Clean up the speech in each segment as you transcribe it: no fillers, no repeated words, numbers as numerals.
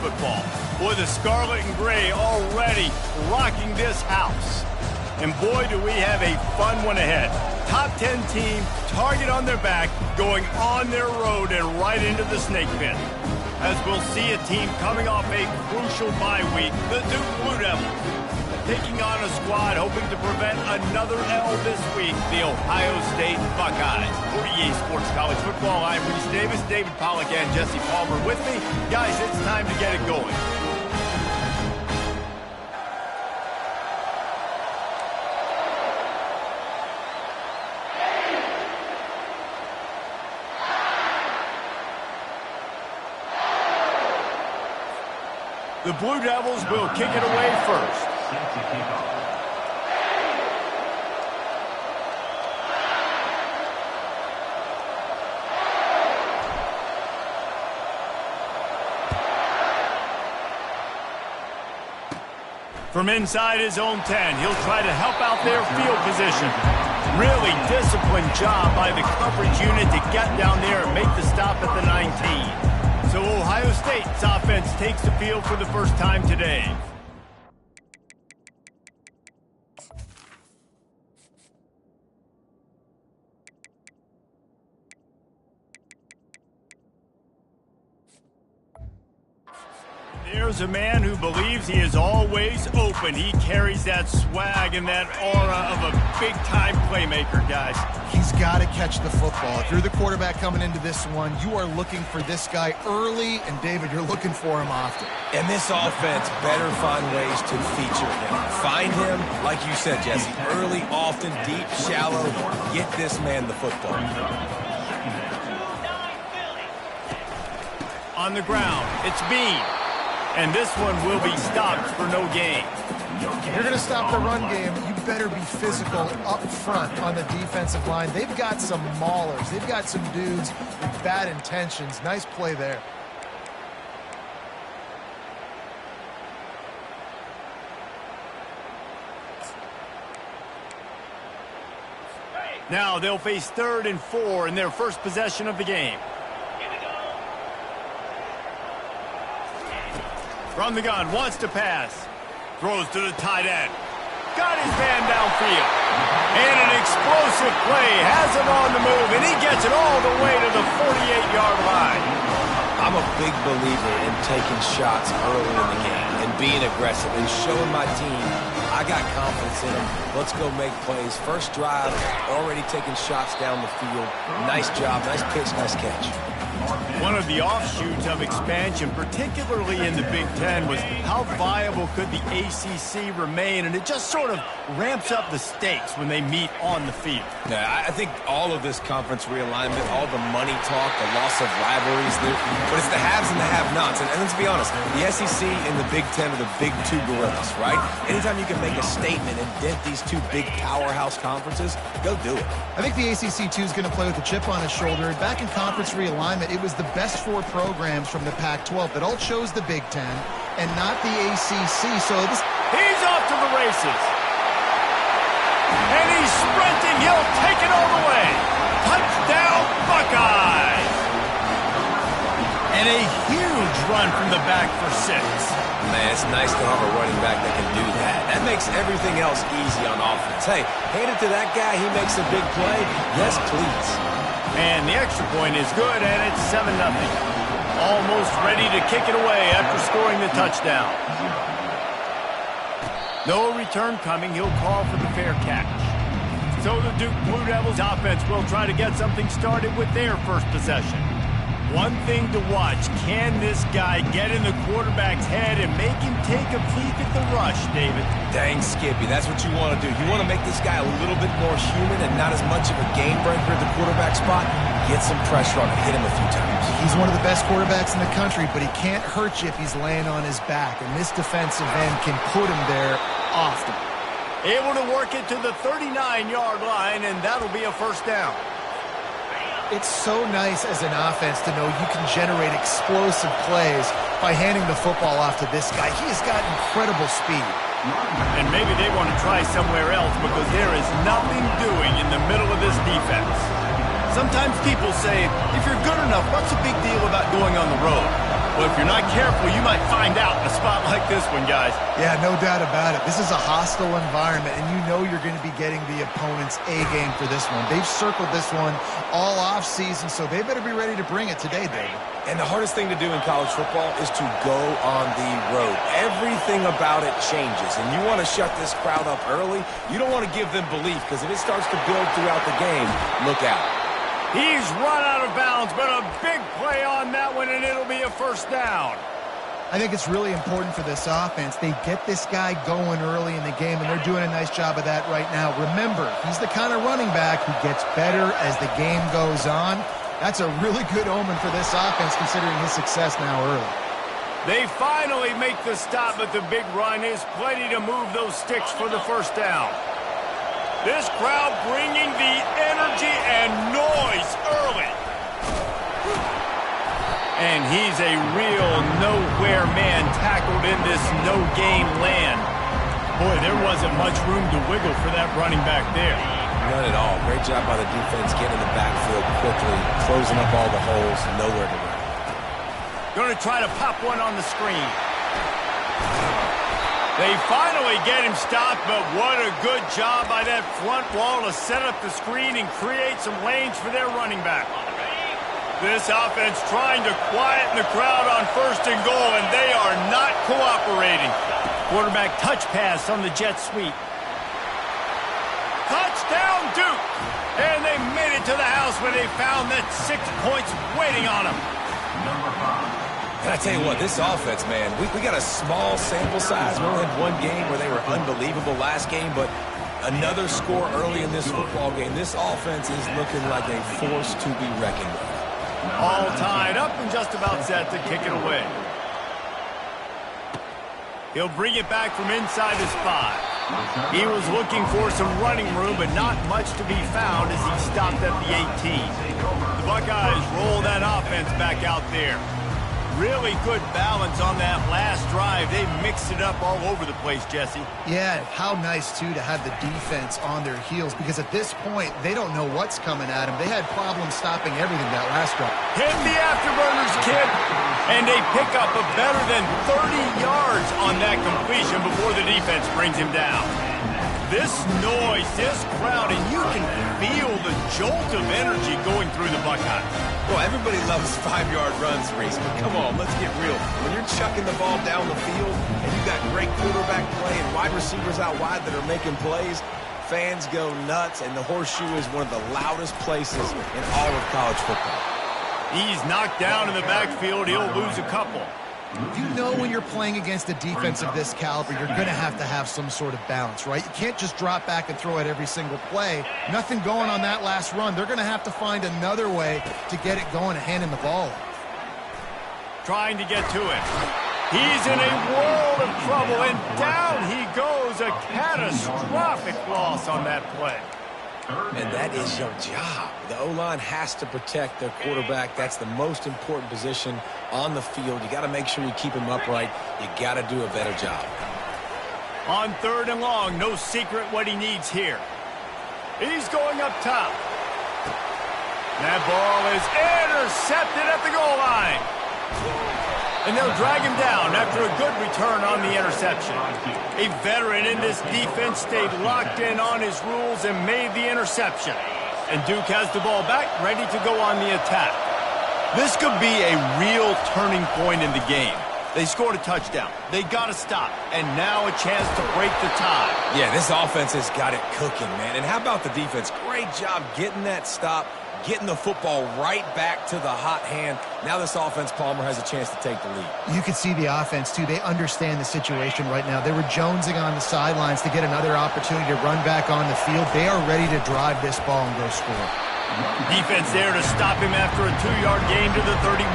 football. Boy, the scarlet and gray already rocking this house. And boy, do we have a fun one ahead. Top 10 team, target on their back, going on their road and right into the snake pit. As we'll see a team coming off a crucial bye week, the Duke Blue Devils, taking on a squad hoping to prevent another L this week, the Ohio State Buckeyes. For EA Sports College Football, I'm Reese Davis, David Pollack, and Jesse Palmer with me. Guys, it's time to get it going. The Blue Devils will kick it away first. From inside his own 10, he'll try to help out their field position. Really disciplined job by the coverage unit to get down there and make the stop at the 19. So Ohio State's offense takes the field for the first time today. There's a man who believes he is always open. He carries that swag and that aura of a big-time playmaker, guys. He's got to catch the football. If you're the quarterback coming into this one, you are looking for this guy early, and David, you're looking for him often. And this offense better find ways to feature him. Find him, like you said, Jesse, early, often, deep, shallow. Get this man the football. On the ground, it's Bean. And this one will be stopped for no gain. If you're going to stop the run game, you better be physical up front on the defensive line. They've got some maulers. They've got some dudes with bad intentions. Nice play there. Now they'll face 3rd and 4 in their first possession of the game. From the gun, wants to pass. Throws to the tight end. Got his man downfield. And an explosive play. Has him on the move, and he gets it all the way to the 48-yard line. I'm a big believer in taking shots early in the game and being aggressive and showing my team I got confidence in them. Let's go make plays. First drive, already taking shots down the field. Nice job, nice pitch, nice catch. One of the offshoots of expansion, particularly in the Big Ten, was how viable could the ACC remain, and it just sort of ramps up the stakes when they meet on the field. Yeah, I think all of this conference realignment, all the money talk, the loss of rivalries, but it's the haves and the have-nots. And let's be honest, the SEC and the Big Ten are the big two gorillas, right? Anytime you can make a statement and dent these two big powerhouse conferences, go do it. I think the ACC, too, is going to play with a chip on his shoulder. Back in conference realignment, it was the best 4 programs from the Pac-12 that all chose the Big Ten and not the ACC. So this... He's off to the races. And he's sprinting. He'll take it all the way. Touchdown, Buckeyes. And a huge run from the back for 6. Man, it's nice to have a running back that can do that. That makes everything else easy on offense. Hey, hand it to that guy. He makes a big play. Yes, please. And the extra point is good, and it's 7-0. Almost ready to kick it away after scoring the touchdown. No return coming. He'll call for the fair catch. So the Duke Blue Devils offense will try to get something started with their first possession. One thing to watch, can this guy get in the quarterback's head and make him take a peek at the rush, David? Dang, Skippy, that's what you want to do. You want to make this guy a little bit more human and not as much of a game breaker at the quarterback spot. Get some pressure on him, hit him a few times. He's one of the best quarterbacks in the country, but he can't hurt you if he's laying on his back, and this defensive end can put him there often. Able to work it to the 39-yard line, and that'll be a first down. It's so nice as an offense to know you can generate explosive plays by handing the football off to this guy. He has got incredible speed. And maybe they want to try somewhere else because there is nothing doing in the middle of this defense. Sometimes people say, if you're good enough, what's the big deal about going on the road? Well, if you're not careful, you might find out in a spot like this one, guys. Yeah, no doubt about it. This is a hostile environment, and you know you're going to be getting the opponent's A-game for this one. They've circled this one all off-season, so they better be ready to bring it today, David. And the hardest thing to do in college football is to go on the road. Everything about it changes, and you want to shut this crowd up early. You don't want to give them belief, because if it starts to build throughout the game, look out. He's run out of bounds, but a big play on that one, and it'll be a first down. I think it's really important for this offense. They get this guy going early in the game, and they're doing a nice job of that right now. Remember, he's the kind of running back who gets better as the game goes on. That's a really good omen for this offense, considering his success now early. They finally make the stop, but the big run is plenty to move those sticks for the first down. This crowd bringing the energy and noise early. And he's a real nowhere man tackled in this no-game land. Boy, there wasn't much room to wiggle for that running back there. None at all. Great job by the defense getting in the backfield quickly, closing up all the holes, nowhere to run. Going to try to pop one on the screen. They finally get him stopped, but what a good job by that front wall to set up the screen and create some lanes for their running back. This offense trying to quieten the crowd on first and goal, and they are not cooperating. Quarterback touch pass on the jet sweep. Touchdown, Duke! And they made it to the house when they found that 6 points waiting on them. And I tell you what, this offense, man, we got a small sample size. We only had one game where they were unbelievable last game, but another score early in this football game. This offense is looking like a force to be reckoned with. All tied up and just about set to kick it away. He'll bring it back from inside his 5. He was looking for some running room, but not much to be found as he stopped at the 18. The Buckeyes roll that offense back out there. Really good balance on that last drive. They mixed it up all over the place, Jesse. Yeah, how nice, too, to have the defense on their heels, because at this point, they don't know what's coming at them. They had problems stopping everything that last drive. Hit the afterburners, kid, and they pick up a better than 30 yards on that completion before the defense brings him down. This noise, this crowd, and you can feel the jolt of energy going through the Buckeyes. Well, everybody loves 5-yard runs, Reese, but come on, let's get real. When you're chucking the ball down the field and you've got great quarterback play and wide receivers out wide that are making plays, fans go nuts, and the Horseshoe is one of the loudest places in all of college football. He's knocked down in the backfield. He'll lose a couple. You know when you're playing against a defense of this caliber, you're going to have some sort of balance, right? You can't just drop back and throw it every single play. Nothing going on that last run. They're going to have to find another way to get it going and handing the ball. Trying to get to it. He's in a world of trouble, and down he goes. A catastrophic loss on that play. And that is your job. The O-line has to protect their quarterback. That's the most important position on the field. You got to make sure you keep him upright. You got to do a better job. On 3rd and long, no secret what he needs here. He's going up top. That ball is intercepted at the goal line. And they'll drag him down after a good return on the interception. A veteran in this defense stayed locked in on his rules and made the interception. And Duke has the ball back, ready to go on the attack. This could be a real turning point in the game. They scored a touchdown. They got to stop. And now a chance to break the tie. Yeah, this offense has got it cooking, man. And how about the defense? Great job getting that stop, getting the football right back to the hot hand. Now this offense, Palmer, has a chance to take the lead. You can see the offense, too. They understand the situation right now. They were jonesing on the sidelines to get another opportunity to run back on the field. They are ready to drive this ball and go score. Defense there to stop him after a 2-yard gain to the 31.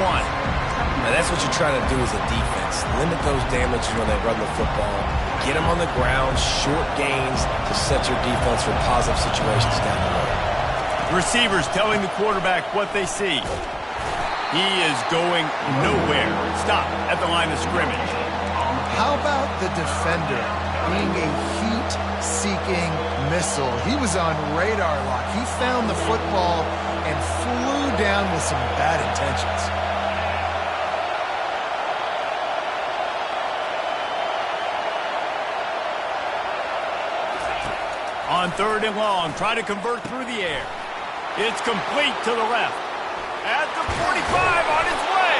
Now that's what you're trying to do as a defense. Limit those damages when they run the football. Get them on the ground, short gains to set your defense for positive situations down the road. Receivers telling the quarterback what they see. He is going nowhere. Stop at the line of scrimmage. How about the defender being a heat-seeking missile? He was on radar lock. He found the football and flew down with some bad intentions. On 3rd and long, try to convert through the air. It's complete to the left. At the 45, on his way.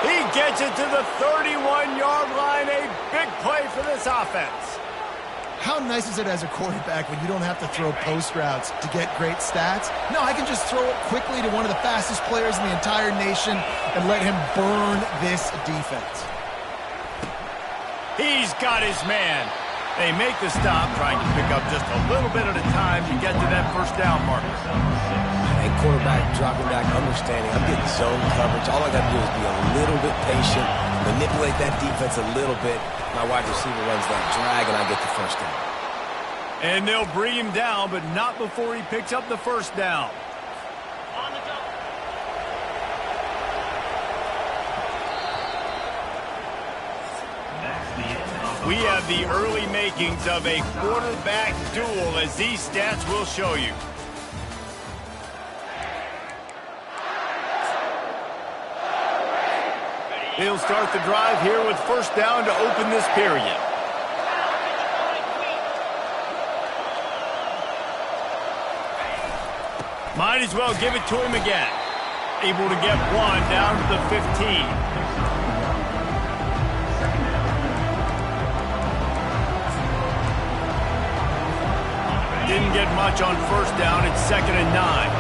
He gets it to the 31-yard line. A big play for this offense. How nice is it as a quarterback when you don't have to throw post routes to get great stats? No, I can just throw it quickly to one of the fastest players in the entire nation and let him burn this defense. He's got his man. They make the stop, trying to pick up just a little bit at a time to get to that first down marker. And quarterback dropping back, understanding I'm getting zone coverage. All I got to do is be a little bit patient, manipulate that defense a little bit. My wide receiver runs that drag, and I get the first down. And they'll bring him down, but not before he picks up the first down. We have the early makings of a quarterback duel, as these stats will show you. He'll start the drive here with first down to open this period. Might as well give it to him again. Able to get one down to the 15. Didn't get much on first down. It's 2nd and 9.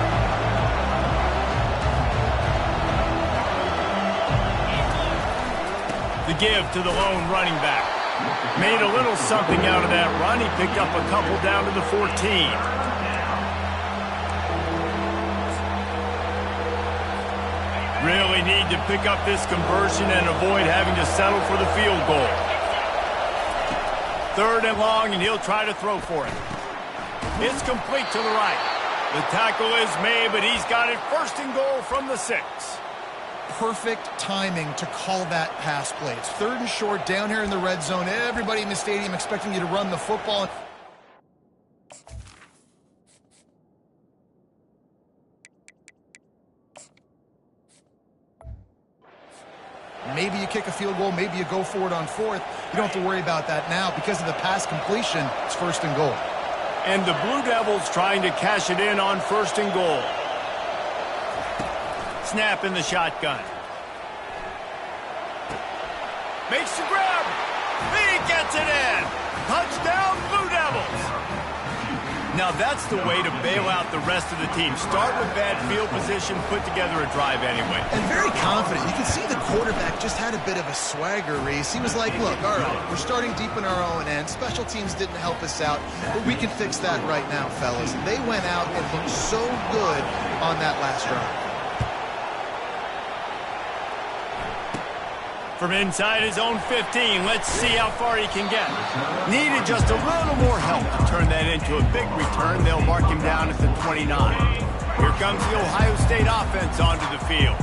The give to the lone running back. Made a little something out of that run. He picked up a couple down to the 14. Really need to pick up this conversion and avoid having to settle for the field goal. 3rd and long, and he'll try to throw for it. It's complete to the right. The tackle is made, but he's got it 1st and goal from the 6. Perfect timing to call that pass play. It's 3rd and short down here in the red zone. Everybody in the stadium expecting you to run the football. Maybe you kick a field goal, maybe you go for it on 4th. You don't have to worry about that now. Because of the pass completion, it's 1st and goal. And the Blue Devils trying to cash it in on 1st and goal. Snap in the shotgun. Makes the grab. He gets it in. Touchdown, Blue Devils. Now that's the way to bail out the rest of the team. Start with bad field position, put together a drive anyway. And very confident. You can see the quarterback just had a bit of a swagger, Reese. He was like, look, all right, we're starting deep in our own end. Special teams didn't help us out, but we can fix that right now, fellas. And they went out and looked so good on that last drive. From inside his own 15, let's see how far he can get. Needed just a little more help to turn that into a big return. They'll mark him down at the 29. Here comes the Ohio State offense onto the field.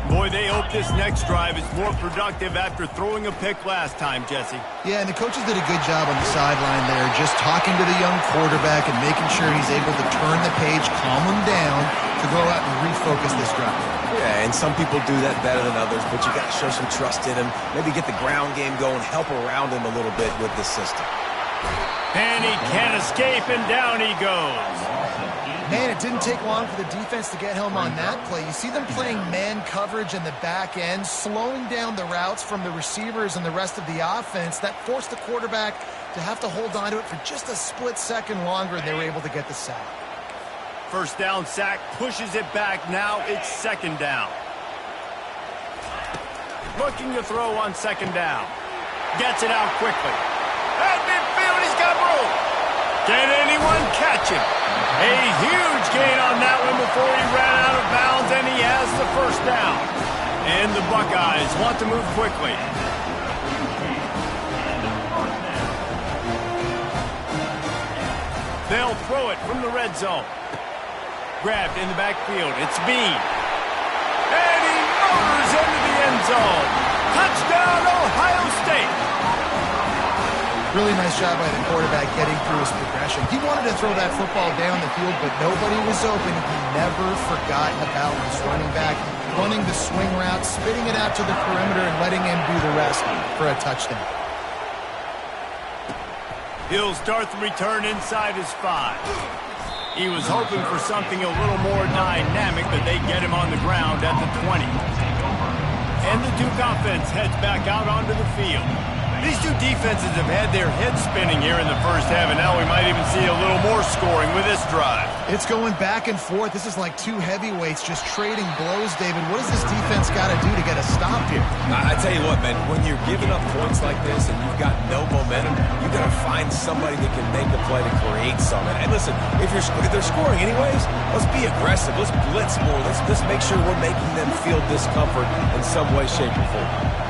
Boy, they hope this next drive is more productive after throwing a pick last time, Jesse. Yeah, and the coaches did a good job on the sideline there, just talking to the young quarterback and making sure he's able to turn the page, calm him down, to go out and refocus this drive. Yeah, and some people do that better than others, but you got to show some trust in him. Maybe get the ground game going, help around him a little bit with this system. And he can't escape, and down he goes. Man, it didn't take long for the defense to get home on that play. You see them playing man coverage in the back end, slowing down the routes from the receivers and the rest of the offense. That forced the quarterback to have to hold on to it for just a split second longer, and they were able to get the sack. First down sack, pushes it back. Now it's 2nd down. Looking to throw on 2nd down. Gets it out quickly. At midfield, he's got room. Can anyone catch him? A huge gain on that one before he ran out of bounds, and he has the first down. And the Buckeyes want to move quickly. They'll throw it from the red zone. Grabbed in the backfield. It's Bean. And he motors into the end zone. Touchdown, Ohio State. Really nice job by the quarterback getting through his progression. He wanted to throw that football down the field, but nobody was open. He never forgot about his running back, running the swing route, spitting it out to the perimeter, and letting him do the rest for a touchdown. He'll start the return inside his 5. He was hoping for something a little more dynamic, but they get him on the ground at the 20. And the Duke offense heads back out onto the field. These two defenses have had their heads spinning here in the first half, and now we might even see a little more scoring with this drive. It's going back and forth. This is like two heavyweights just trading blows, David. What does this defense got to do to get a stop here? I tell you what, man, when you're giving up points like this and you've got no momentum, you got to find somebody that can make a play to create something. And listen, if they're scoring anyways, let's be aggressive. Let's blitz more. Let's make sure we're making them feel discomfort in some way, shape, or form.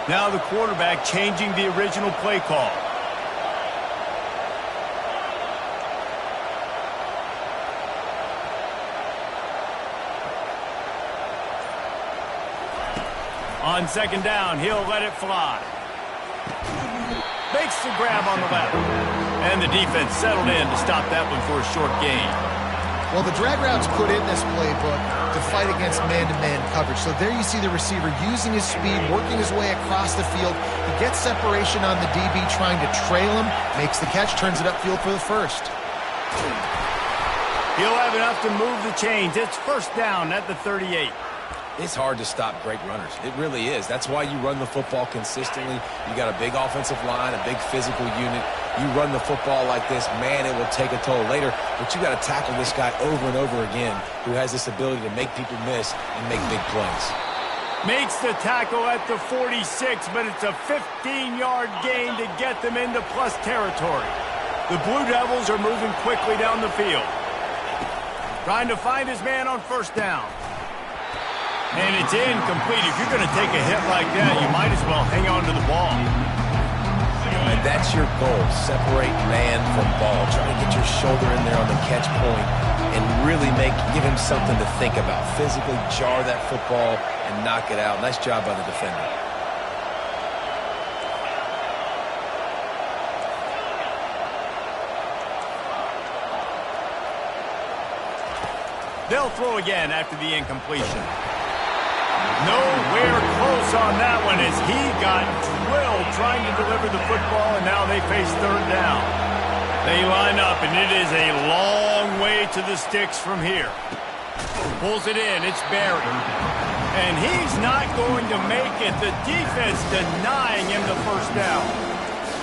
Now the quarterback changing the original play call. On second down, he'll let it fly. Makes the grab on the left. And the defense settled in to stop that one for a short gain. Well, the drag routes put in this playbook to fight against man-to-man coverage. So there you see the receiver using his speed, working his way across the field. He gets separation on the DB trying to trail him, makes the catch, turns it upfield for the first. He'll have enough to move the chains. It's first down at the 38. It's hard to stop great runners. It really is. That's why you run the football consistently. You got a big offensive line, a big physical unit. You run the football like this, man, it will take a toll later. But you got to tackle this guy over and over again who has this ability to make people miss and make big plays. Makes the tackle at the 46, but it's a 15-yard gain to get them into plus territory. The Blue Devils are moving quickly down the field. Trying to find his man on first down. And it's incomplete. If you're going to take a hit like that, you might as well hang on to the ball. And that's your goal. Separate man from ball. Try to get your shoulder in there on the catch point and really give him something to think about. Physically jar that football and knock it out. Nice job by the defender. They'll throw again after the incompletion. Nowhere close on that one as he got drilled trying to deliver the football, and now they face third down. They line up, and it is a long way to the sticks from here. Pulls it in. It's Barry. And he's not going to make it. The defense denying him the first down.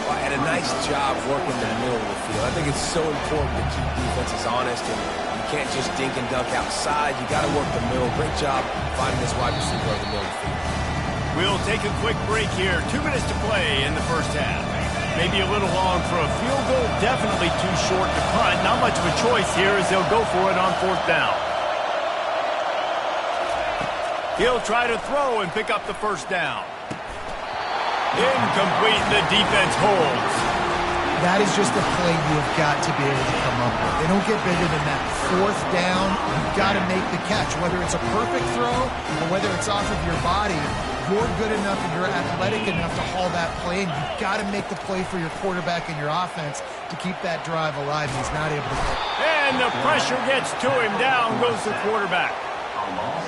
Well, and a nice job working the middle of the field. I think it's so important to keep defenses honest, and you can't just dink and dunk outside. You got to work the middle. Great job finding this wide receiver over the middle of the field. We'll take a quick break here. 2 minutes to play in the first half. Maybe a little long for a field goal. Definitely too short to punt. Not much of a choice here as they'll go for it on fourth down. He'll try to throw and pick up the first down. Incomplete. The defense holds. That is just a play you have got to be able to come up with. They don't get bigger than that. Fourth down, you've got to make the catch. Whether it's a perfect throw or whether it's off of your body, you're good enough and you're athletic enough to haul that play, and you've got to make the play for your quarterback and your offense to keep that drive alive. He's not able to. And the pressure gets to him. Down goes the quarterback.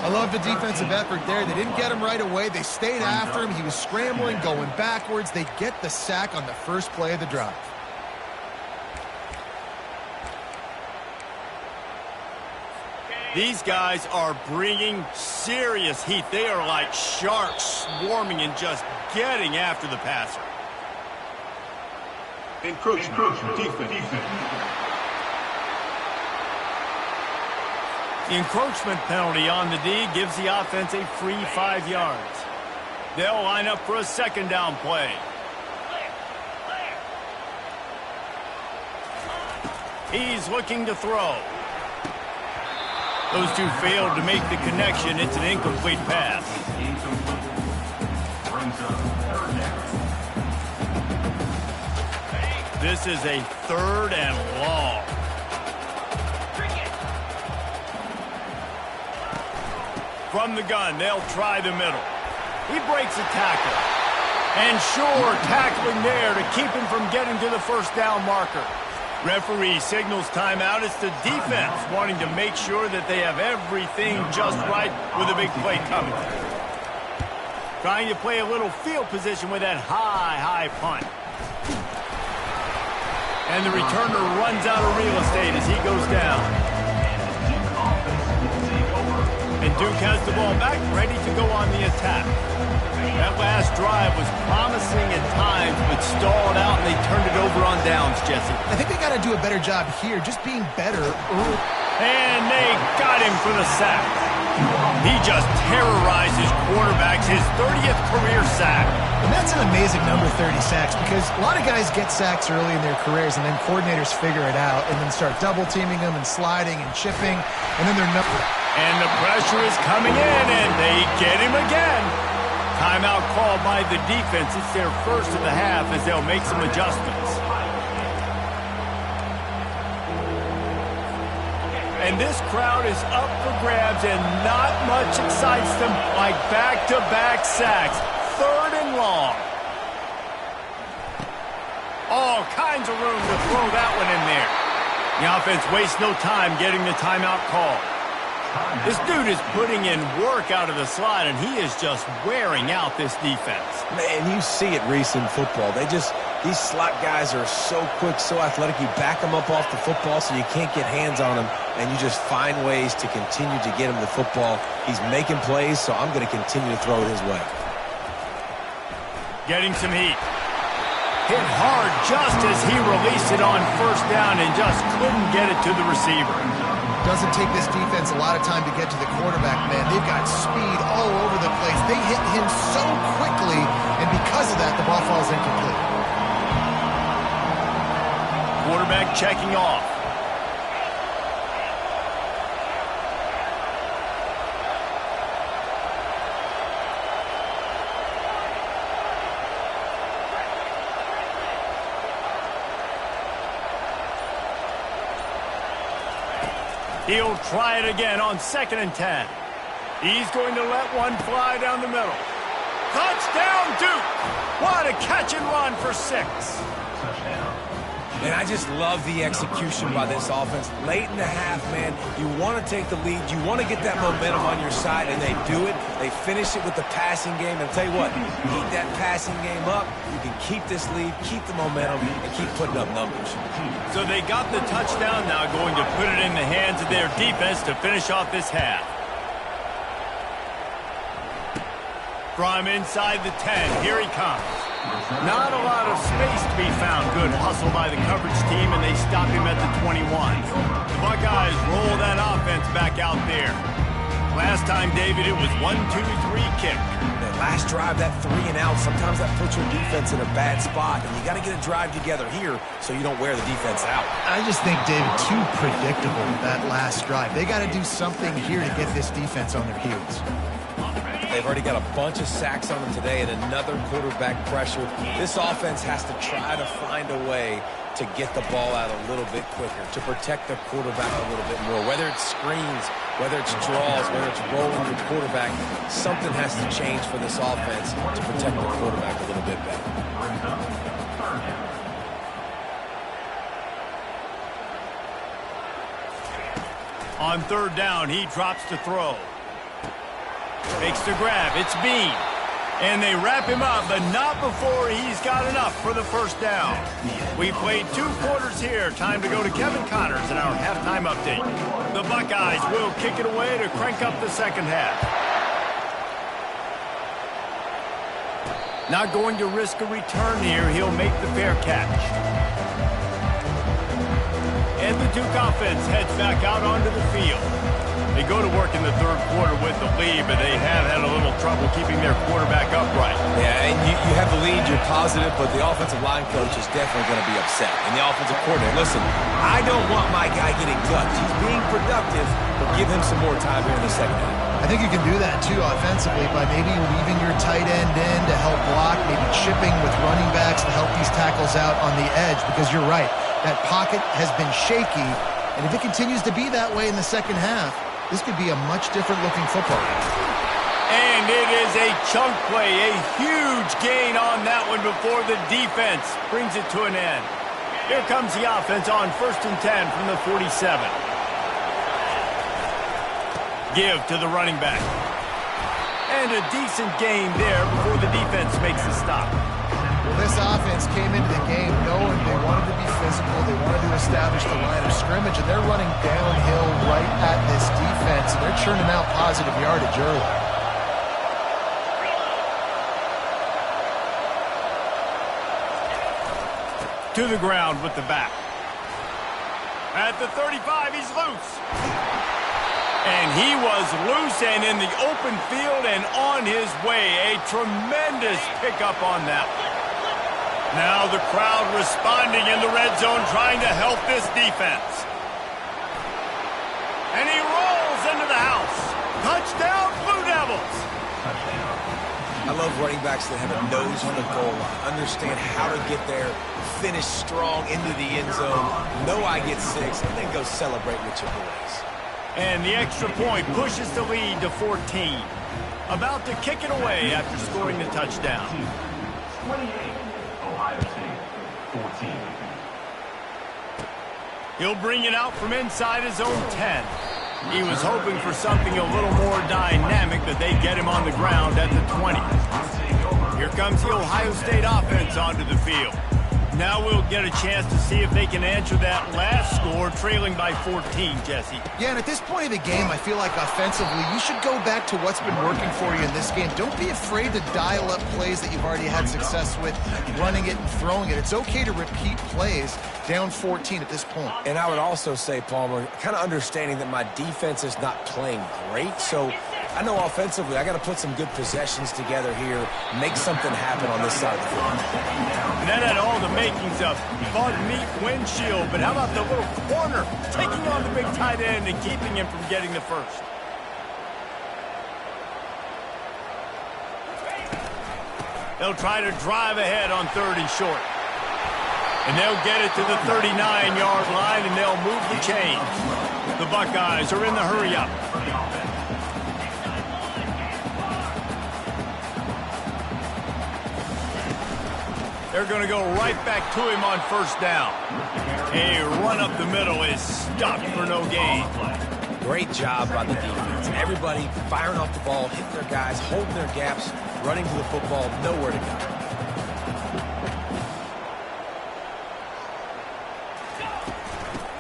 I love the defensive effort there. They didn't get him right away. They stayed after him. He was scrambling, going backwards. They get the sack on the first play of the drive. These guys are bringing serious heat. They are like sharks swarming and just getting after the passer. Encroachment defense. The encroachment penalty on the D gives the offense a free 5 yards. They'll line up for a second down play. He's looking to throw. Those two failed to make the connection. It's an incomplete pass. This is a third and long. From the gun, they'll try the middle. He breaks a tackle. And sure, tackling there to keep him from getting to the first down marker. Referee signals timeout. It's the defense wanting to make sure that they have everything just right with a big play coming. Trying to play a little field position with that high punt. And the returner runs out of real estate as he goes down. And Duke has the ball back, ready to go on the attack. That last drive was promising at times, but stalled out, and they turned it over on downs, Jesse. I think they got to do a better job here, just being better early. And they got him for the sack. He just terrorized his quarterbacks, his 30th career sack. And that's an amazing number, 30 sacks, because a lot of guys get sacks early in their careers, and then coordinators figure it out and then start double-teaming them and sliding and chipping, and then they're not. And the pressure is coming in, and they get him again. Timeout called by the defense. It's their first of the half as they'll make some adjustments. And this crowd is up for grabs, and not much excites them like back-to-back sacks. 3rd and long. All kinds of room to throw that one in there. The offense wastes no time getting the timeout call. This dude is putting in work out of the slot, and he is just wearing out this defense. Man, you see it, Reese, in football. These slot guys are so quick, so athletic. You back them up off the football so you can't get hands on them, and you just find ways to continue to get him the football. He's making plays, so I'm going to continue to throw it his way. Getting some heat. Hit hard just as he released it on 1st down and just couldn't get it to the receiver. Doesn't take this defense a lot of time to get to the quarterback, man. They've got speed all over the place. They hit him so quickly, and because of that, the ball falls incomplete. Quarterback checking off. He'll try it again on 2nd and 10. He's going to let one fly down the middle. Touchdown, Duke! What a catch and run for 6. And I just love the execution by this offense. Late in the half, man, you want to take the lead. You want to get that momentum on your side, and they do it. They finish it with the passing game. And I'll tell you what, keep that passing game up. You can keep this lead, keep the momentum, and keep putting up numbers. So they got the touchdown, now going to put it in the hands of their defense to finish off this half. From inside the 10, here he comes. Not a lot of space to be found. Good hustle by the coverage team, and they stop him at the 21. The Buckeyes roll that offense back out there. Last time, David, it was 1-2-3 kick. That last drive, that 3 and out, sometimes that puts your defense in a bad spot, and you got to get a drive together here so you don't wear the defense out. I just think, David, too predictable that last drive. They got to do something here to get this defense on their heels. They've already got a bunch of sacks on them today and another quarterback pressure. This offense has to try to find a way to get the ball out a little bit quicker, to protect the quarterback a little bit more. Whether it's screens, whether it's draws, whether it's rolling your quarterback, something has to change for this offense to protect the quarterback a little bit better. On 3rd down, he drops to throw. Makes the grab. It's Bean. And they wrap him up, but not before he's got enough for the 1st down. We played 2 quarters here. Time to go to Kevin Connors in our halftime update. The Buckeyes will kick it away to crank up the 2nd half. Not going to risk a return here. He'll make the fair catch. And the Duke offense heads back out onto the field. They go to work in the 3rd quarter with the lead, but they have had a little trouble keeping their quarterback upright. Yeah, and you have the lead, you're positive, but the offensive line coach is definitely going to be upset. And the offensive coordinator, listen, I don't want my guy getting touched. He's being productive, but give him some more time here in the 2nd half. I think you can do that, too, offensively, by maybe leaving your tight end in to help block, maybe chipping with running backs to help these tackles out on the edge, because you're right. That pocket has been shaky, and if it continues to be that way in the 2nd half, this could be a much different-looking football. And it is a chunk play, a huge gain on that one before the defense brings it to an end. Here comes the offense on 1st and 10 from the 47. Give to the running back. And a decent game there before the defense makes the stop. Well, this offense came into the game knowing they wanted to be physical, they wanted to establish the line of scrimmage, and they're running downhill right at this defense, and they're churning out positive yardage early. To the ground with the back. At the 35, he's loose. And he was loose and in the open field and on his way. A tremendous pickup on that one. Now the crowd responding in the red zone, trying to help this defense. And he rolls into the house. Touchdown, Blue Devils. I love running backs that have a nose for the goal line, understand how to get there, finish strong into the end zone, know I get 6, and then go celebrate with your boys. And the extra point pushes the lead to 14. About to kick it away after scoring the touchdown. 28, Ohio State, 14. He'll bring it out from inside his own 10. He was hoping for something a little more dynamic, but they get him on the ground at the 20. Here comes the Ohio State offense onto the field. Now we'll get a chance to see if they can answer that last score, trailing by 14, Jesse. Yeah, and at this point of the game, I feel like offensively, you should go back to what's been working for you in this game. Don't be afraid to dial up plays that you've already had success with, running it and throwing it. It's okay to repeat plays down 14 at this point. And I would also say, Palmer, kind of understanding that my defense is not playing great, so I know offensively I got to put some good possessions together here, make something happen on this side of the field. And that had all the makings of bug meat windshield, but how about the little corner taking on the big tight end and keeping him from getting the first? They'll try to drive ahead on 3rd and short. And they'll get it to the 39-yard line, and they'll move the chains. The Buckeyes are in the hurry-up. They're going to go right back to him on 1st down. A run up the middle is stopped for no gain. Great job by the defense. Everybody firing off the ball, hitting their guys, holding their gaps, running to the football, nowhere to go.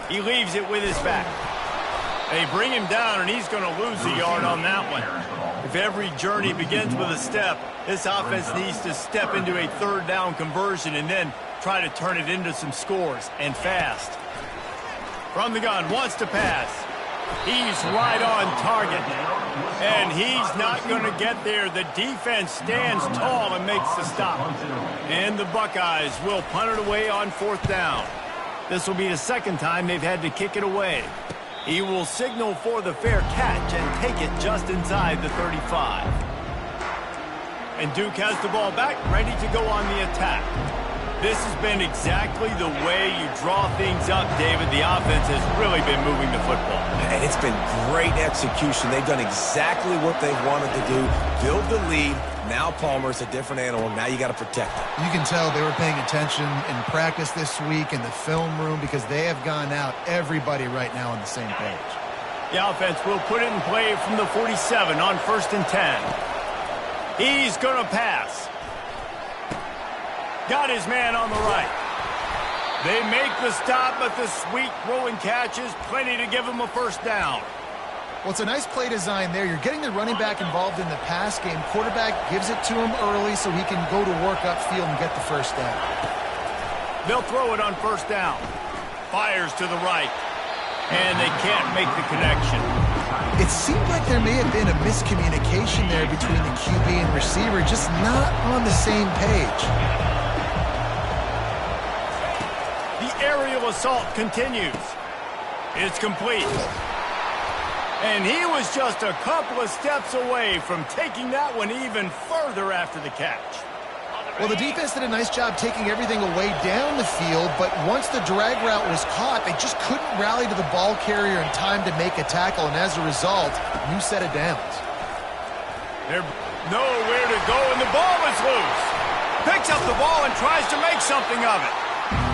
He leaves it with his back. They bring him down, and he's going to lose a yard on that one. If every journey begins with a step, this offense needs to step into a 3rd down conversion and then try to turn it into some scores, and fast. From the gun, wants to pass. He's right on target. And he's not going to get there. The defense stands tall and makes the stop. And the Buckeyes will punt it away on 4th down. This will be the 2nd time they've had to kick it away. He will signal for the fair catch and take it just inside the 35. And Duke has the ball back, ready to go on the attack. This has been exactly the way you draw things up, David. The offense has really been moving the football. And it's been great execution. They've done exactly what they wanted to do. Build the lead. Now Palmer's a different animal. Now you got to protect it. You can tell they were paying attention in practice this week in the film room because they have gone out, everybody right now on the same page. The offense will put it in play from the 47 on 1st and 10. He's going to pass. Got his man on the right. They make the stop, but the sweet rolling catch is plenty to give him a 1st down. Well, it's a nice play design there. You're getting the running back involved in the pass game. Quarterback gives it to him early so he can go to work upfield and get the 1st down. They'll throw it on 1st down. Fires to the right. And they can't make the connection. It seemed like there may have been a miscommunication there between the QB and receiver, just not on the same page. The aerial assault continues. It's complete. And he was just a couple of steps away from taking that one even further after the catch. Well, the defense did a nice job taking everything away down the field, but once the drag route was caught, they just couldn't rally to the ball carrier in time to make a tackle, and as a result, new set of downs. There's nowhere to go, and the ball is loose. Picks up the ball and tries to make something of it.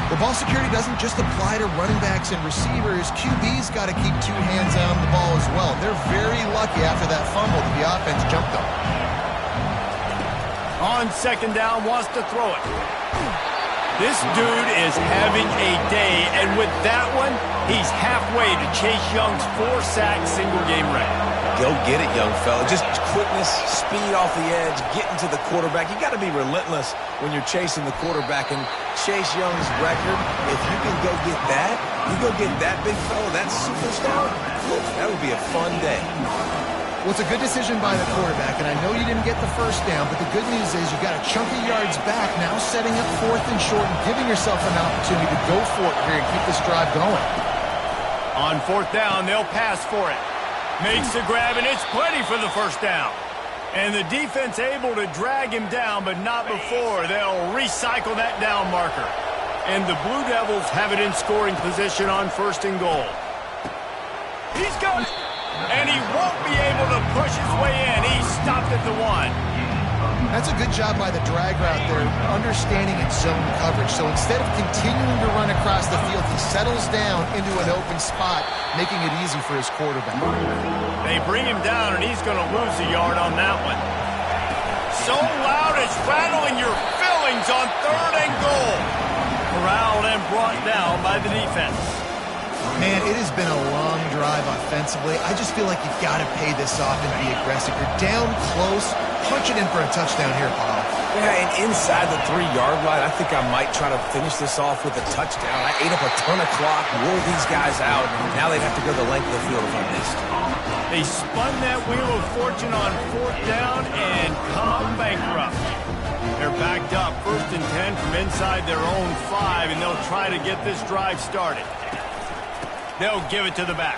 The ball security doesn't just apply to running backs and receivers. QB's got to keep 2 hands on the ball as well. They're very lucky after that fumble that the offense jumped on. On second down, wants to throw it. This dude is having a day, and with that one, he's halfway to Chase Young's 4-sack single-game record. Go get it, young fella. Just quickness, speed off the edge, getting to the quarterback. You got to be relentless when you're chasing the quarterback. And Chase Young's record, if you can go get that, you go get that big fella, that superstar, that would be a fun day. Well, it's a good decision by the quarterback, and I know you didn't get the first down, but the good news is you got a chunk of yards back, now setting up 4th and short and giving yourself an opportunity to go for it here and keep this drive going. On 4th down, they'll pass for it. Makes the grab, and it's plenty for the first down. And the defense able to drag him down, but not before. They'll recycle that down marker. And the Blue Devils have it in scoring position on 1st and goal. He's got it. And he won't be able to push his way in. He stopped at the 1. That's a good job by the drag route there, understanding its zone coverage. So instead of continuing to run across the field, he settles down into an open spot, making it easy for his quarterback. They bring him down, and he's going to lose a yard on that one. So loud it's rattling your fillings on 3rd and goal. Corralled and brought down by the defense. Man, it has been a long drive offensively. I just feel like you've got to pay this off and be aggressive. You're down close. Punch it in for a touchdown here, Paul. Yeah, and inside the 3-yard line, I think I might try to finish this off with a touchdown. I ate up a ton of clock, wore these guys out. Now they'd have to go the length of the field if I missed. They spun that wheel of fortune on 4th down and come up bankrupt. They're backed up 1st and 10 from inside their own 5, and they'll try to get this drive started. They'll give it to the back.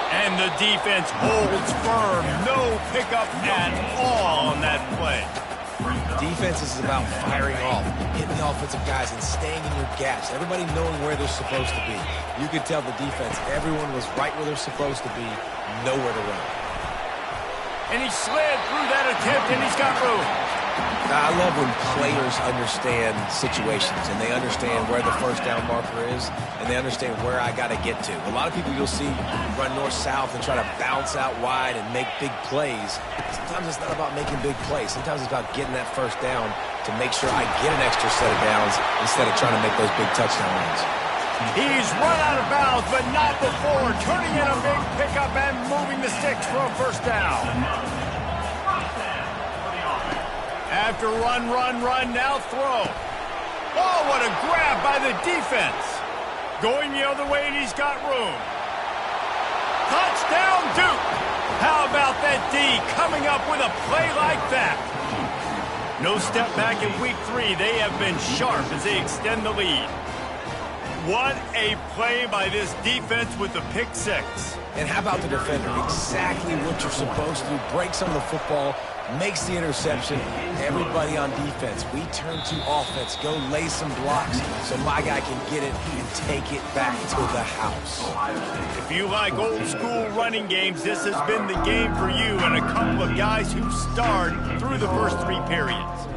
And the defense holds firm. No pickup at all on that play. Defense is about firing off, hitting the offensive guys, and staying in your gaps. Everybody knowing where they're supposed to be. You could tell the defense, everyone was right where they're supposed to be, nowhere to run. And he slid through that attempt, and he's got room. I love when players understand situations and they understand where the first down marker is and they understand where I got to get to. A lot of people you'll see run north-south and try to bounce out wide and make big plays. Sometimes it's not about making big plays. Sometimes it's about getting that first down to make sure I get an extra set of downs instead of trying to make those big touchdown runs. He's run out of bounds, but not before. Turning in a big pickup and moving the sticks for a first down. After run, now throw. Oh, what a grab by the defense. Going the other way, and he's got room. Touchdown, Duke. How about that D coming up with a play like that? No step back in week 3. They have been sharp as they extend the lead. What a play by this defense with the pick 6. And how about the defender? Exactly what you're supposed to do. Break some of the football, makes the interception. Everybody on defense, we turn to offense. Go lay some blocks so my guy can get it and take it back to the house. If you like old school running games, this has been the game for you and a couple of guys who starred through the first 3 periods.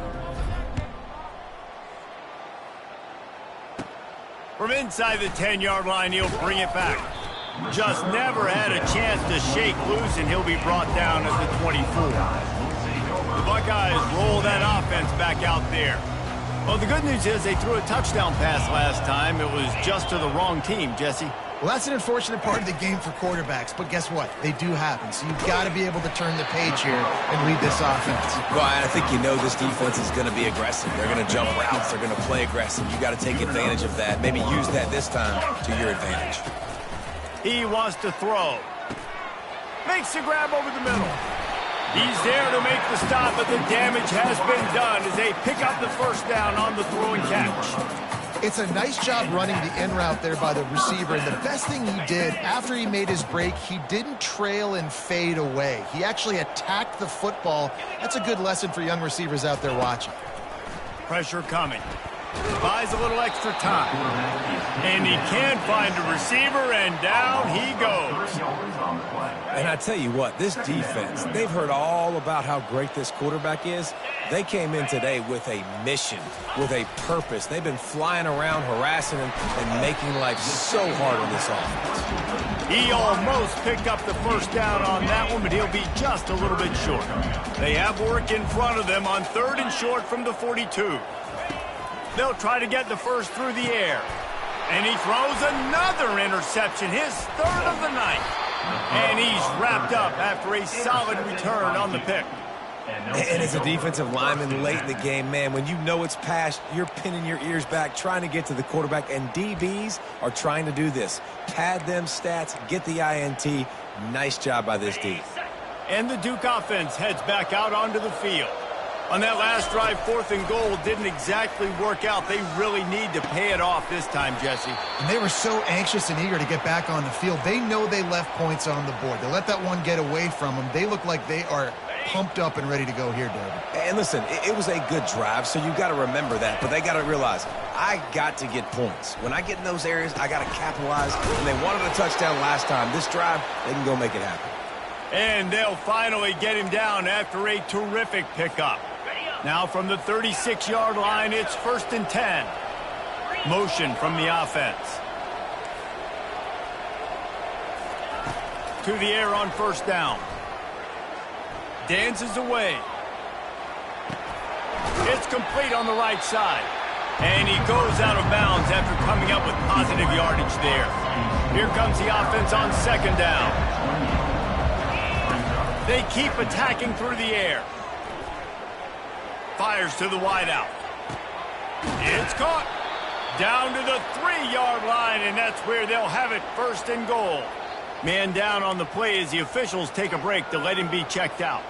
From inside the 10-yard line, he'll bring it back. Just never had a chance to shake loose, and he'll be brought down at the 24. The Buckeyes roll that offense back out there. Well, the good news is they threw a touchdown pass last time. It was just to the wrong team, Jesse. Well, that's an unfortunate part of the game for quarterbacks, but guess what? They do happen, so you've got to be able to turn the page here and lead this offense. Well, I think you know this defense is going to be aggressive. They're going to jump routes. They're going to play aggressive. You got to take advantage of that. Maybe use that this time to your advantage. He wants to throw. Makes the grab over the middle. He's there to make the stop, but the damage has been done as they pick up the first down on the throw and catch. It's a nice job running the in route there by the receiver, and the best thing he did after he made his break, he didn't trail and fade away. He actually attacked the football. That's a good lesson for young receivers out there watching. Pressure coming. Buys a little extra time. And he can find a receiver, and down he goes. And I tell you what, this defense, they've heard all about how great this quarterback is. They came in today with a mission, with a purpose. They've been flying around, harassing him, and making life so hard on this offense. He almost picked up the first down on that one, but he'll be just a little bit short. They have work in front of them on 3rd and short from the 42. They'll try to get the first through the air. And he throws another interception, his 3rd of the night. And he's wrapped up after a solid return on the pick. And as a defensive lineman late in the game, man, when you know it's past, you're pinning your ears back, trying to get to the quarterback, and DBs are trying to do this. Pad them stats, get the INT. Nice job by this D. And the Duke offense heads back out onto the field. On that last drive, 4th and goal didn't exactly work out. They really need to pay it off this time, Jesse. And they were so anxious and eager to get back on the field. They know they left points on the board. They let that one get away from them. They look like they are pumped up and ready to go here, David. And listen, it was a good drive, so you got to remember that. But they got to realize, I got to get points. When I get in those areas, I got to capitalize. And they wanted a touchdown last time. This drive, they can go make it happen. And they'll finally get him down after a terrific pickup. Now from the 36-yard line, it's 1st and 10. Motion from the offense. To the air on 1st down. Dances away. It's complete on the right side. And he goes out of bounds after coming up with positive yardage there. Here comes the offense on 2nd down. They keep attacking through the air. Fires to the wideout. It's caught. Down to the 3-yard line, and that's where they'll have it, 1st and goal. Man down on the play as the officials take a break to let him be checked out.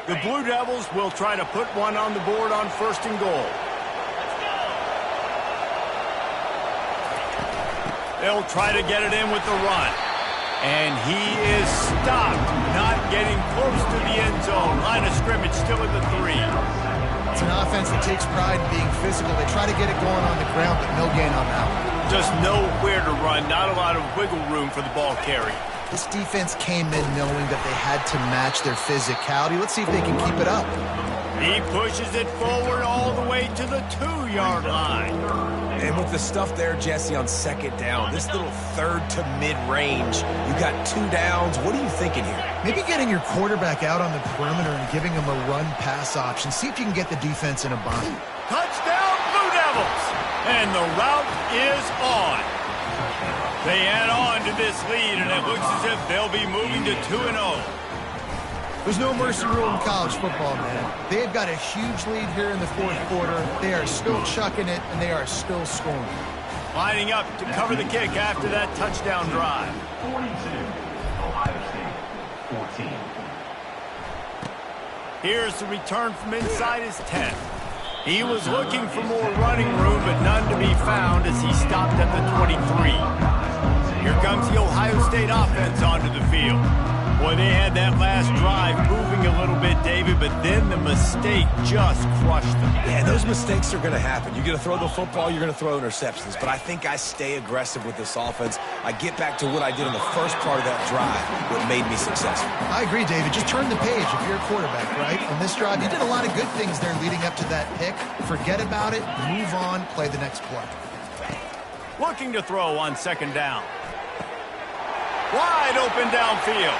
The Blue Devils will try to put one on the board on 1st and goal. They'll try to get it in with the run. And he is stopped, not getting close to the end zone. Line of scrimmage still at the 3. It's an offense that takes pride in being physical. They try to get it going on the ground, but no gain on that one. Just nowhere to run, not a lot of wiggle room for the ball carrier. This defense came in knowing that they had to match their physicality. Let's see if they can keep it up. He pushes it forward all the way to the 2-yard line. And with the stuff there, Jesse, on 2nd down, this little 3rd to mid-range, you got 2 downs. What are you thinking here? Maybe getting your quarterback out on the perimeter and giving him a run-pass option. See if you can get the defense in a bind. Touchdown, Blue Devils! And the route is on. They add on to this lead, and it looks as if they'll be moving to 2-0. There's no mercy rule in college football, man. They've got a huge lead here in the 4th quarter. They are still chucking it, and they are still scoring. Lining up to cover the kick after that touchdown drive. 42, Ohio State, 14. Here's the return from inside his 10. He was looking for more running room, but none to be found as he stopped at the 23. Here comes the Ohio State offense onto the field. Boy, they had that last drive moving a little bit, David, but then the mistake just crushed them. Yeah, those mistakes are going to happen. You're going to throw the football, you're going to throw interceptions. But I think I stay aggressive with this offense. I get back to what I did in the first part of that drive, what made me successful. I agree, David. Just turn the page if you're a quarterback, right? On this drive, you did a lot of good things there leading up to that pick. Forget about it, move on, play the next play. Looking to throw on 2nd down. Wide open downfield.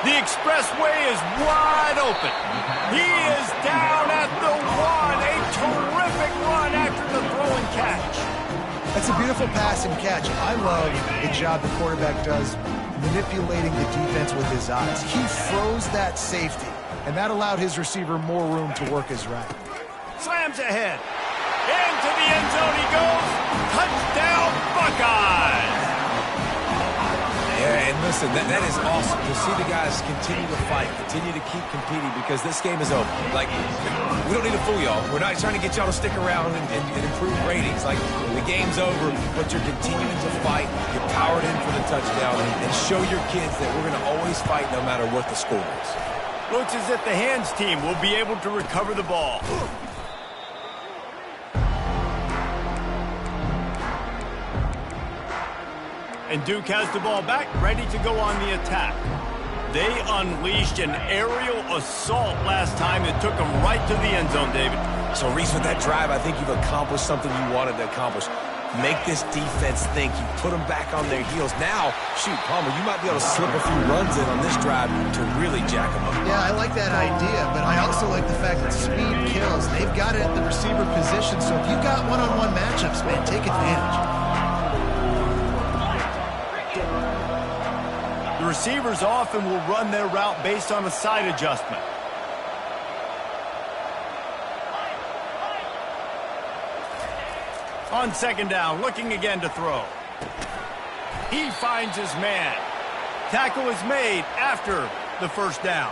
The expressway is wide open. He is down at the 1. A terrific run after the throw and catch. That's a beautiful pass and catch. I love the job the quarterback does manipulating the defense with his eyes. He froze that safety, and that allowed his receiver more room to work his route. Slams ahead. Into the end zone he goes. Touchdown, Buckeyes. Yeah, and listen, that is awesome to see the guys continue to fight, continue to keep competing, because this game is over. Like, we don't need to fool y'all. We're not trying to get y'all to stick around and improve ratings. Like, the game's over, but you're continuing to fight. You're powered in for the touchdown, and show your kids that we're going to always fight no matter what the score is. Looks as if the hands team will be able to recover the ball. And Duke has the ball back, ready to go on the attack. They unleashed an aerial assault last time that took them right to the end zone, David. So, Reese, with that drive, I think you've accomplished something you wanted to accomplish. Make this defense think. You put them back on their heels. Now, shoot, Palmer, you might be able to slip a few runs in on this drive to really jack them up. Yeah, I like that idea, but I also like the fact that speed kills. They've got it at the receiver position, so if you've got one-on-one matchups, man, take advantage. The receivers often will run their route based on a side adjustment. On second down, looking again to throw. He finds his man. Tackle is made after the first down.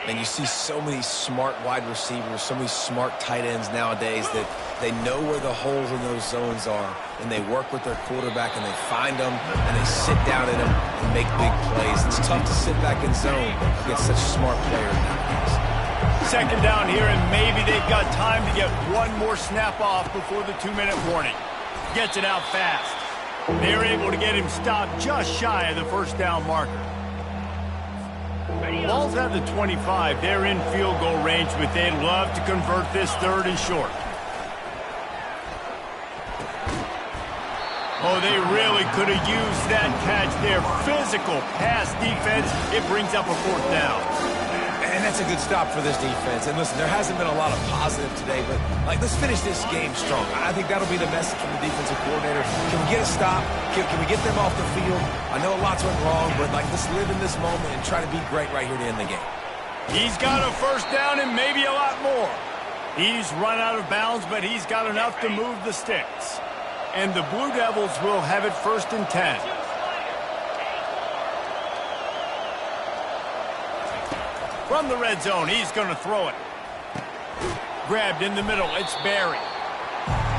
And you see so many smart wide receivers, so many smart tight ends nowadays that they know where the holes in those zones are, and they work with their quarterback, and they find them, and they sit down in them and make big plays. It's tough to sit back in zone against such smart players nowadays. Second down here, and maybe they've got time to get one more snap off before the 2-minute warning. Gets it out fast. They're able to get him stopped just shy of the first down marker. Ball's at the 25. They're in field goal range, but they'd love to convert this third and short. Oh, they really could have used that catch there. Physical pass defense. It brings up a fourth down. And that's a good stop for this defense. And listen, there hasn't been a lot of positive today, but let's finish this game strong. I think that'll be the message from the defensive coordinator. Can we get a stop? Can we get them off the field? I know lots went wrong, but let's live in this moment and try to be great right here to end the game. He's got a first down and maybe a lot more. He's run out of bounds, but he's got enough to move the sticks. And the Blue Devils will have it 1st and 10. From the red zone, he's going to throw it. Grabbed in the middle, it's Barry.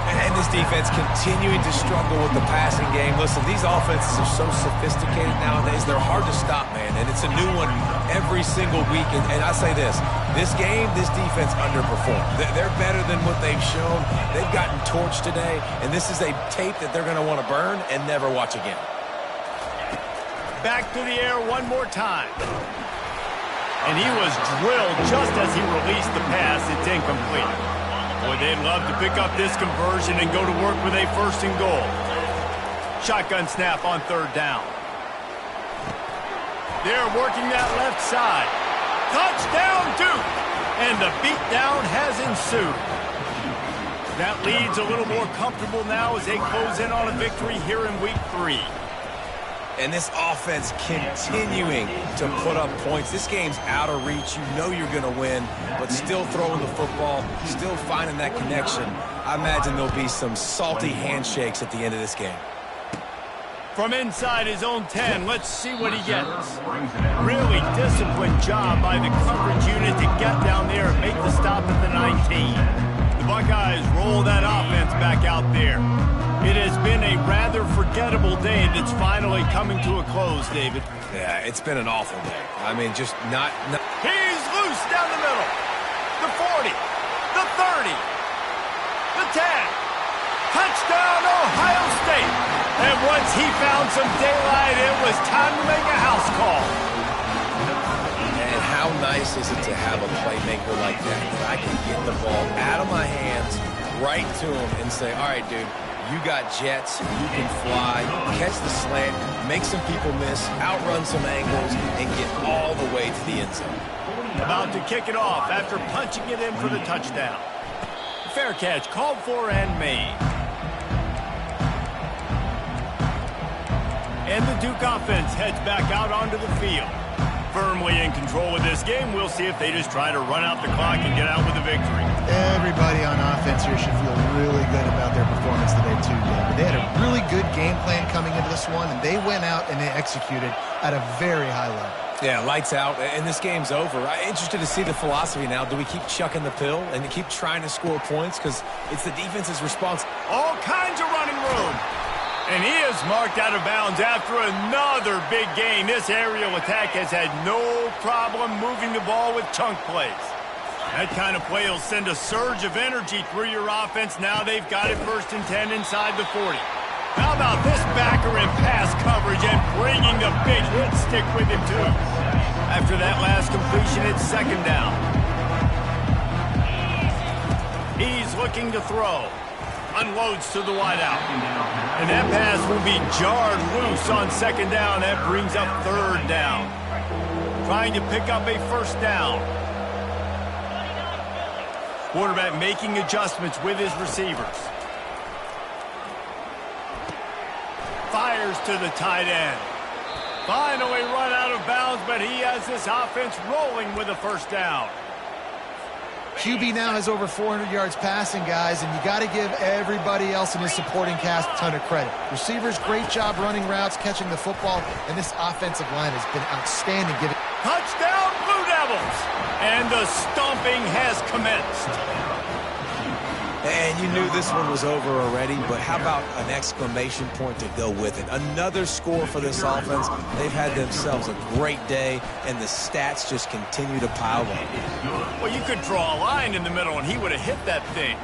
And this defense continuing to struggle with the passing game. Listen, these offenses are so sophisticated nowadays. They're hard to stop, man. And it's a new one every single week. And I say this game, this defense underperformed. They're better than what they've shown. They've gotten torched today. And this is a tape that they're going to want to burn and never watch again. Back to the air one more time. And he was drilled just as he released the pass. It's incomplete. Boy, they'd love to pick up this conversion and go to work with a 1st and goal. Shotgun snap on 3rd down. They're working that left side. Touchdown, Duke! And the beatdown has ensued. That lead's a little more comfortable now as they close in on a victory here in Week 3. And this offense continuing to put up points. This game's out of reach. You know you're going to win, but still throwing the football, still finding that connection. I imagine there'll be some salty handshakes at the end of this game. From inside his own 10, let's see what he gets. Really disciplined job by the coverage unit to get down there and make the stop at the 19. The Buckeyes roll that offense back out there. It has been a rather forgettable day that's finally coming to a close, David. Yeah, it's been an awful day. I mean, just not... He's loose down the middle. The 40, the 30, the 10. Touchdown, Ohio State. And once he found some daylight, it was time to make a house call. And how nice is it to have a playmaker like that? I can get the ball out of my hands, right to him, and say, all right, dude, you got jets, you can fly, catch the slant, make some people miss, outrun some angles, and get all the way to the end zone. About to kick it off after punching it in for the touchdown. Fair catch called for and made. And the Duke offense heads back out onto the field. Firmly in control of this game. We'll see if they just try to run out the clock and get out with a victory. Everybody on offense here should feel really good about their performance today too, David. They had a really good game plan coming into this one, and they went out and they executed at a very high level. Yeah, lights out, and this game's over. I'm interested to see the philosophy now. Do we keep chucking the pill and keep trying to score points? Because it's the defense's response. All kinds of running room. And he is marked out of bounds after another big gain. This aerial attack has had no problem moving the ball with chunk plays. That kind of play will send a surge of energy through your offense. Now they've got it 1st and 10 inside the 40. How about this backer in pass coverage and bringing the big hit stick with him, too? After that last completion, it's second down. He's looking to throw. Unloads to the wideout. And that pass will be jarred loose on second down. That brings up third down. Trying to pick up a first down. Quarterback making adjustments with his receivers. Fires to the tight end. Finally run out of bounds, but he has this offense rolling with a first down. QB now has over 400 yards passing, guys, and you got to give everybody else in his supporting cast a ton of credit. Receivers, great job running routes, catching the football, and this offensive line has been outstanding. Touchdown, Blue Devils! And the stomping has commenced. And you knew this one was over already, but how about an exclamation point to go with it? Another score for this offense. They've had themselves a great day, and the stats just continue to pile up. Well, you could draw a line in the middle, and he would have hit that thing.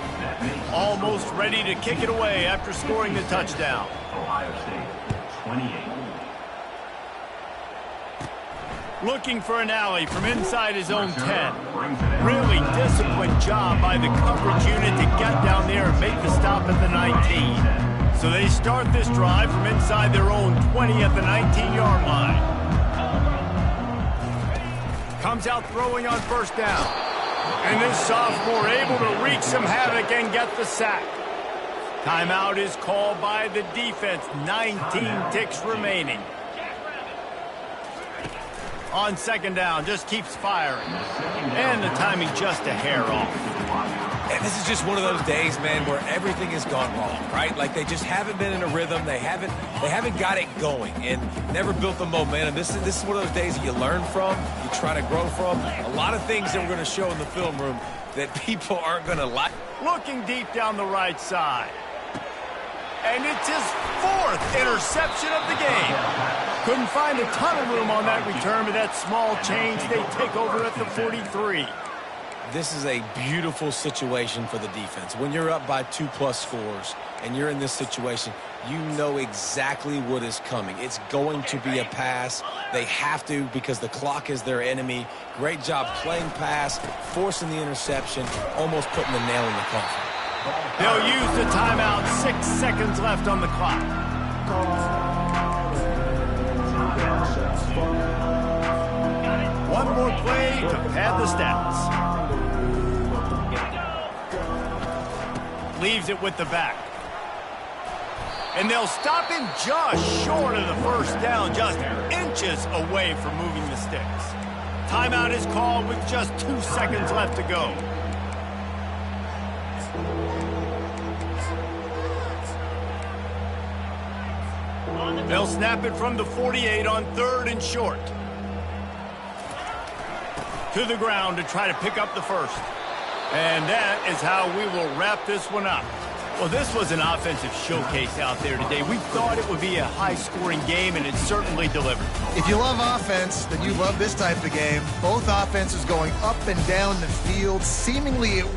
Almost ready to kick it away after scoring the touchdown. Ohio State, 28. Looking for an alley from inside his own 10. Really disciplined job by the coverage unit to get down there and make the stop at the 19. So they start this drive from inside their own 20 at the 19-yard line. Comes out throwing on first down. And this sophomore able to wreak some havoc and get the sack. Timeout is called by the defense. 19 ticks remaining. On second down, just keeps firing. And the timing just a hair off. And this is just one of those days, man, where everything has gone wrong, right? Like they just haven't been in a rhythm. They haven't got it going and never built the momentum. This is one of those days that you learn from, you try to grow from. A lot of things that we're going to show in the film room that people aren't going to like. Looking deep down the right side. And it's his fourth interception of the game. Couldn't find a ton of room on that return, but that small change, they take over at the 43. This is a beautiful situation for the defense. When you're up by 2+ scores and you're in this situation, you know exactly what is coming. It's going to be a pass. They have to because the clock is their enemy. Great job playing pass, forcing the interception, almost putting the nail in the coffin. They'll use the timeout. 6 seconds left on the clock. One more play to pad the stats. Leaves it with the back. And they'll stop him just short of the first down, just inches away from moving the sticks. Timeout is called with just 2 seconds left to go. They'll snap it from the 48 on 3rd and short. To the ground to try to pick up the first. And that is how we will wrap this one up. Well, this was an offensive showcase out there today. We thought it would be a high-scoring game, and it certainly delivered. If you love offense, then you love this type of game. Both offenses going up and down the field, seemingly at